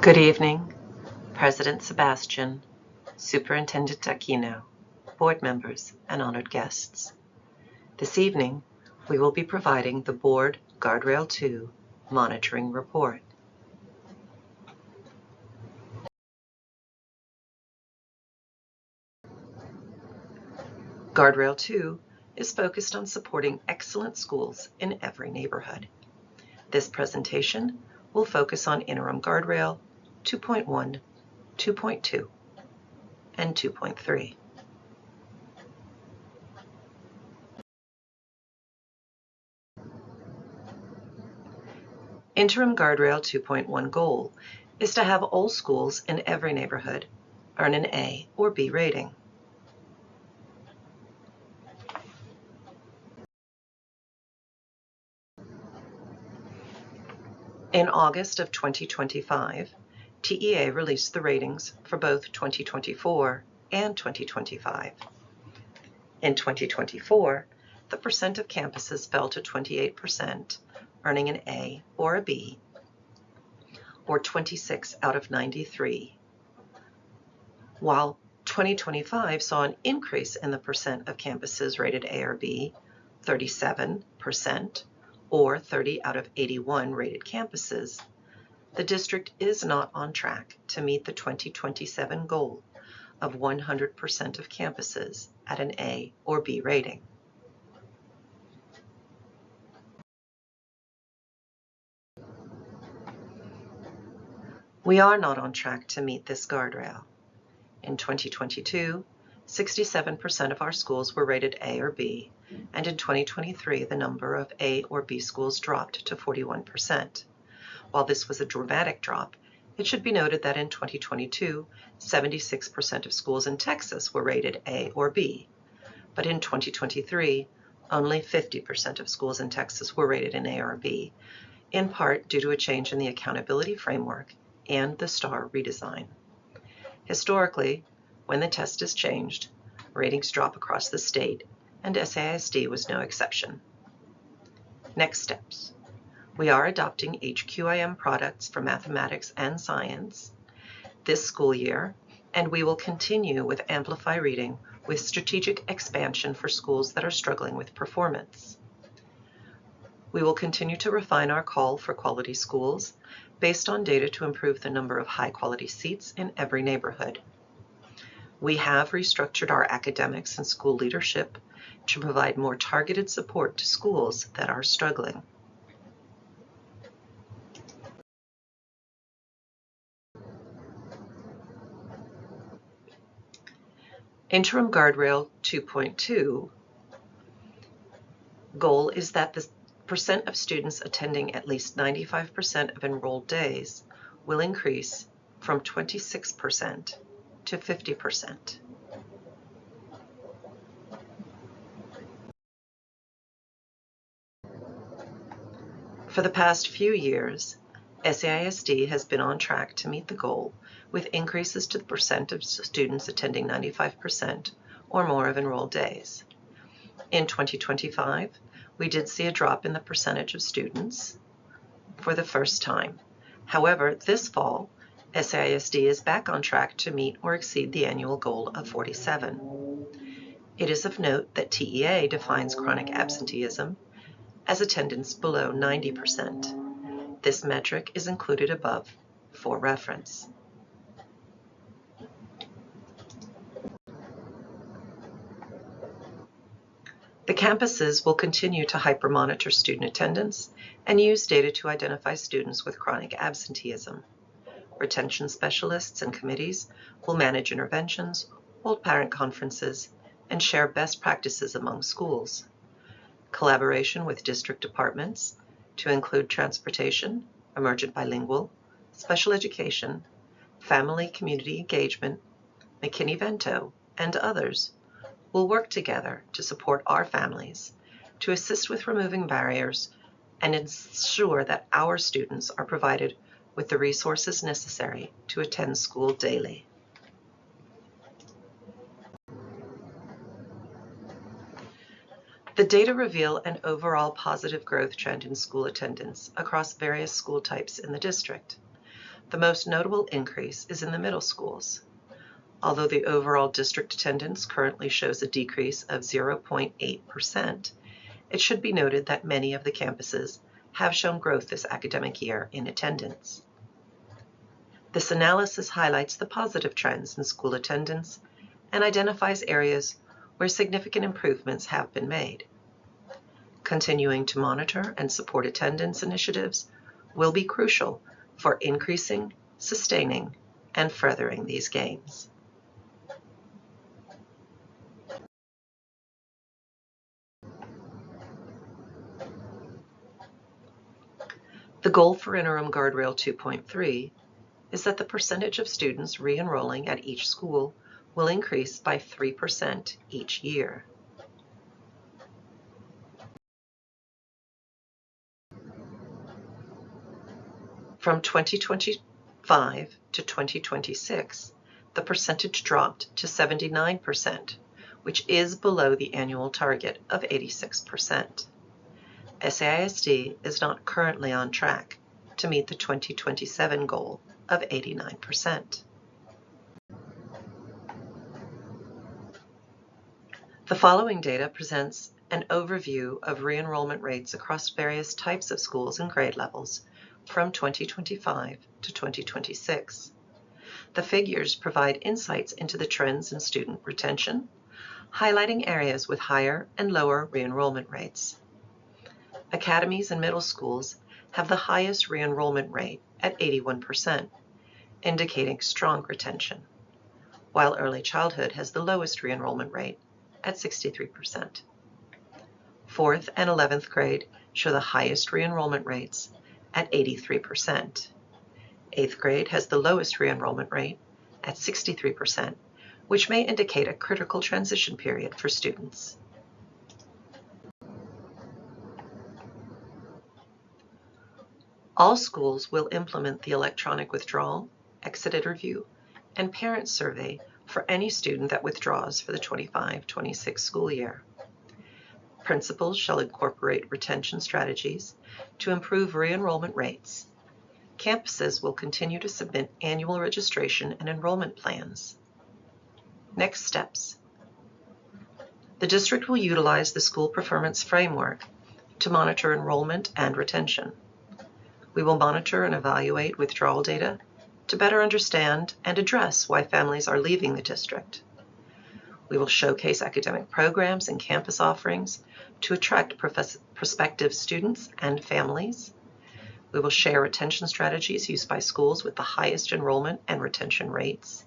Good evening, President Sebastian, Superintendent Aquino, board members, and honored guests. This evening, we will be providing the Board Guardrail 2 Monitoring Report. Guardrail 2 is focused on supporting excellent schools in every neighborhood. This presentation will focus on Interim Guardrail 2.1, 2.2, and 2.3. Interim Guardrail 2.1 goal is to have all schools in every neighborhood earn an A or B rating. In August of 2025, TEA released the ratings for both 2024 and 2025. In 2024, the percent of campuses fell to 28%, earning an A or a B, or 26 out of 93, while 2025 saw an increase in the percent of campuses rated A or B, 37%, or 30 out of 81 rated campuses. The district is not on track to meet the 2027 goal of 100% of campuses at an A or B rating. We are not on track to meet this guardrail. In 2022, 67% of our schools were rated A or B, and in 2023, the number of A or B schools dropped to 41%. While this was a dramatic drop, it should be noted that in 2022, 76% of schools in Texas were rated A or B, but in 2023, only 50% of schools in Texas were rated an A or B, in part due to a change in the accountability framework and the STAR redesign. Historically, when the test is changed, ratings drop across the state, and SAISD was no exception. Next steps. We are adopting HQIM products for mathematics and science this school year, and we will continue with Amplify Reading with strategic expansion for schools that are struggling with performance. We will continue to refine our call for quality schools based on data to improve the number of high-quality seats in every neighborhood. We have restructured our academics and school leadership to provide more targeted support to schools that are struggling. Interim Guardrail 2.2 goal is that the percent of students attending at least 95% of enrolled days will increase from 26% to 50%. For the past few years, SAISD has been on track to meet the goal with increases to the percent of students attending 95% or more of enrolled days. In 2025, we did see a drop in the percentage of students for the first time. However, this fall, SAISD is back on track to meet or exceed the annual goal of 47. It is of note that TEA defines chronic absenteeism as attendance below 90%. This metric is included above for reference. The campuses will continue to hypermonitor student attendance and use data to identify students with chronic absenteeism. Retention specialists and committees will manage interventions, hold parent conferences, and share best practices among schools. Collaboration with district departments to include transportation, emergent bilingual, special education, family community engagement, McKinney-Vento, and others will work together to support our families, to assist with removing barriers, and ensure that our students are provided with the resources necessary to attend school daily. The data reveal an overall positive growth trend in school attendance across various school types in the district. The most notable increase is in the middle schools. Although the overall district attendance currently shows a decrease of 0.8%, it should be noted that many of the campuses have shown growth this academic year in attendance. This analysis highlights the positive trends in school attendance and identifies areas where significant improvements have been made. Continuing to monitor and support attendance initiatives will be crucial for increasing, sustaining, and furthering these gains. The goal for Interim Guardrail 2.3 is that the percentage of students re-enrolling at each school will increase by 3% each year. From 2025 to 2026, the percentage dropped to 79%, which is below the annual target of 86%. SAISD is not currently on track to meet the 2027 goal of 89%. The following data presents an overview of re-enrollment rates across various types of schools and grade levels from 2025 to 2026. The figures provide insights into the trends in student retention, highlighting areas with higher and lower re-enrollment rates. Academies and middle schools have the highest re-enrollment rate at 81%, indicating strong retention, while early childhood has the lowest re-enrollment rate at 63%. 4th and 11th grade show the highest re-enrollment rates at 83%. 8th grade has the lowest re-enrollment rate at 63%, which may indicate a critical transition period for students. All schools will implement the electronic withdrawal, exit review, and parent survey for any student that withdraws for the 25-26 school year. Principals shall incorporate retention strategies to improve re-enrollment rates. Campuses will continue to submit annual registration and enrollment plans. Next steps. The district will utilize the school performance framework to monitor enrollment and retention. We will monitor and evaluate withdrawal data to better understand and address why families are leaving the district. We will showcase academic programs and campus offerings to attract prospective students and families. We will share retention strategies used by schools with the highest enrollment and retention rates.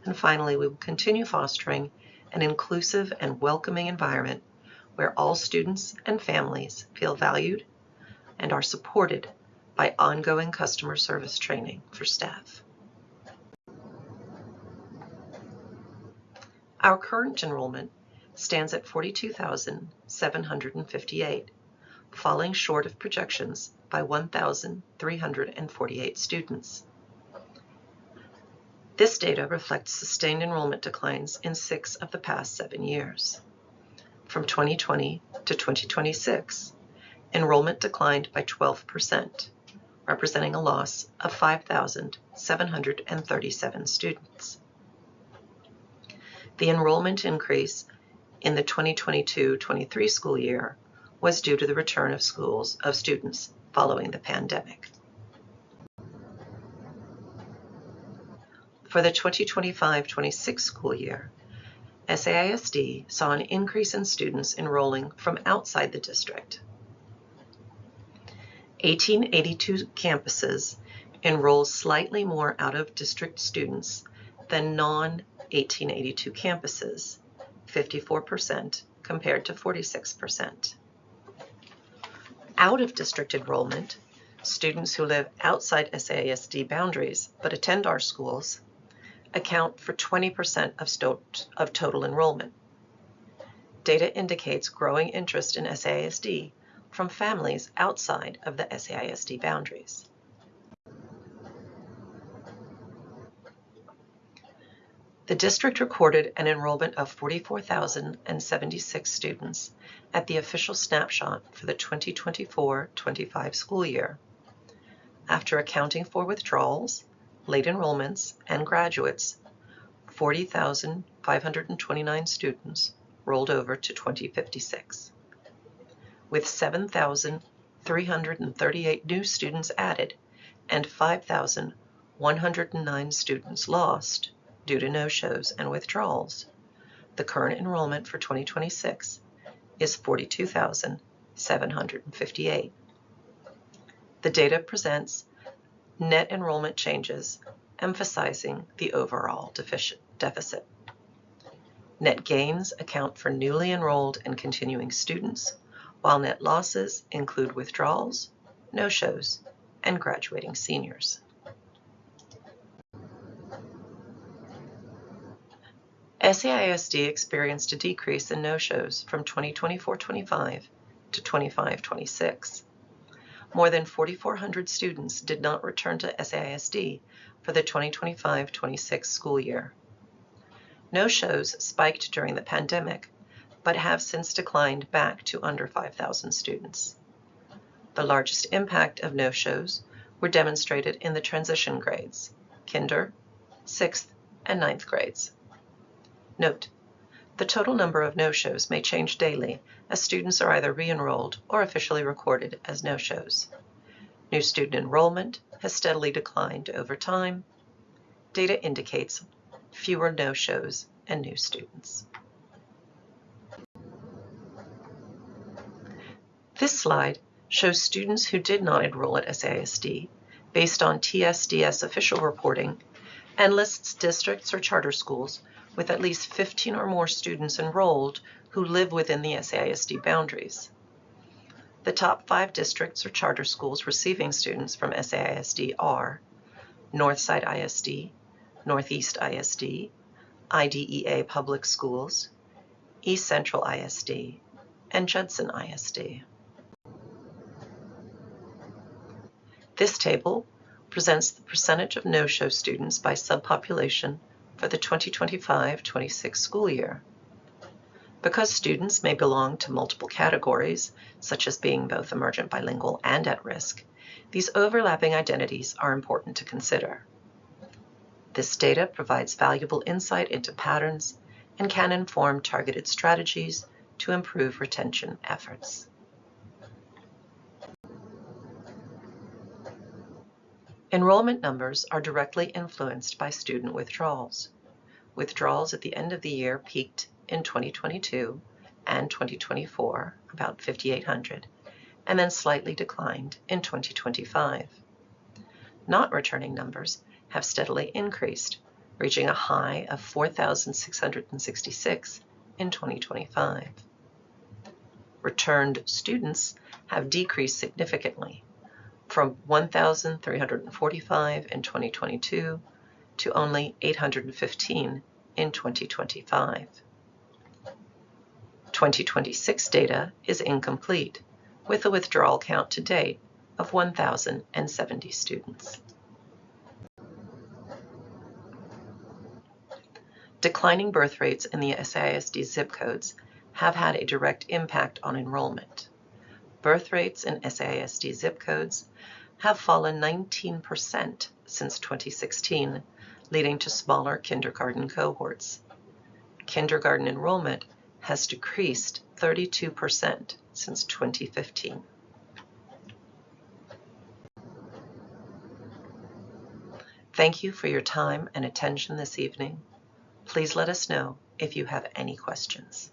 And finally, we will continue fostering an inclusive and welcoming environment where all students and families feel valued and are supported by ongoing customer service training for staff. Our current enrollment stands at 42,758, falling short of projections by 1,348 students. This data reflects sustained enrollment declines in 6 of the past 7 years. From 2020 to 2026, enrollment declined by 12%, representing a loss of 5,737 students. The enrollment increase in the 2022-23 school year was due to the return of students following the pandemic. For the 2025-26 school year, SAISD saw an increase in students enrolling from outside the district. 1882 campuses enroll slightly more out-of-district students than non-1882 campuses, 54% compared to 46%. Out-of-district enrollment, students who live outside SAISD boundaries but attend our schools, account for 20% of total enrollment. Data indicates growing interest in SAISD from families outside of the SAISD boundaries. The district recorded an enrollment of 44,076 students at the official snapshot for the 2024-25 school year. After accounting for withdrawals late enrollments, and graduates, 40,529 students rolled over to 2056. With 7,338 new students added and 5,109 students lost due to no-shows and withdrawals, the current enrollment for 2026 is 42,758. The data presents net enrollment changes, emphasizing the overall deficit. Net gains account for newly enrolled and continuing students, while net losses include withdrawals, no-shows, and graduating seniors. SAISD experienced a decrease in no-shows from 2024-25 to 25-26. More than 4,400 students did not return to SAISD for the 2025-26 school year. No-shows spiked during the pandemic, but have since declined back to under 5,000 students. The largest impact of no-shows were demonstrated in the transition grades, kinder, 6th, and 9th grades. Note: the total number of no-shows may change daily as students are either re-enrolled or officially recorded as no-shows. New student enrollment has steadily declined over time. Data indicates fewer no-shows and new students. This slide shows students who did not enroll at SAISD based on TSDS official reporting and lists districts or charter schools with at least 15 or more students enrolled who live within the SAISD boundaries. The top 5 districts or charter schools receiving students from SAISD are Northside ISD, Northeast ISD, IDEA Public Schools, East Central ISD, and Judson ISD. This table presents the percentage of no-show students by subpopulation for the 2025-26 school year. Because students may belong to multiple categories, such as being both emergent bilingual and at risk, these overlapping identities are important to consider. This data provides valuable insight into patterns and can inform targeted strategies to improve retention efforts. Enrollment numbers are directly influenced by student withdrawals. Withdrawals at the end of the year peaked in 2022 and 2024, about 5,800, and then slightly declined in 2025. Not returning numbers have steadily increased, reaching a high of 4,666 in 2025. Returned students have decreased significantly, from 1,345 in 2022 to only 815 in 2025. 2026 data is incomplete, with a withdrawal count to date of 1,070 students. Declining birth rates in the SAISD zip codes have had a direct impact on enrollment. Birth rates in SAISD zip codes have fallen 19% since 2016, leading to smaller kindergarten cohorts. Kindergarten enrollment has decreased 32% since 2015. Thank you for your time and attention this evening. Please let us know if you have any questions.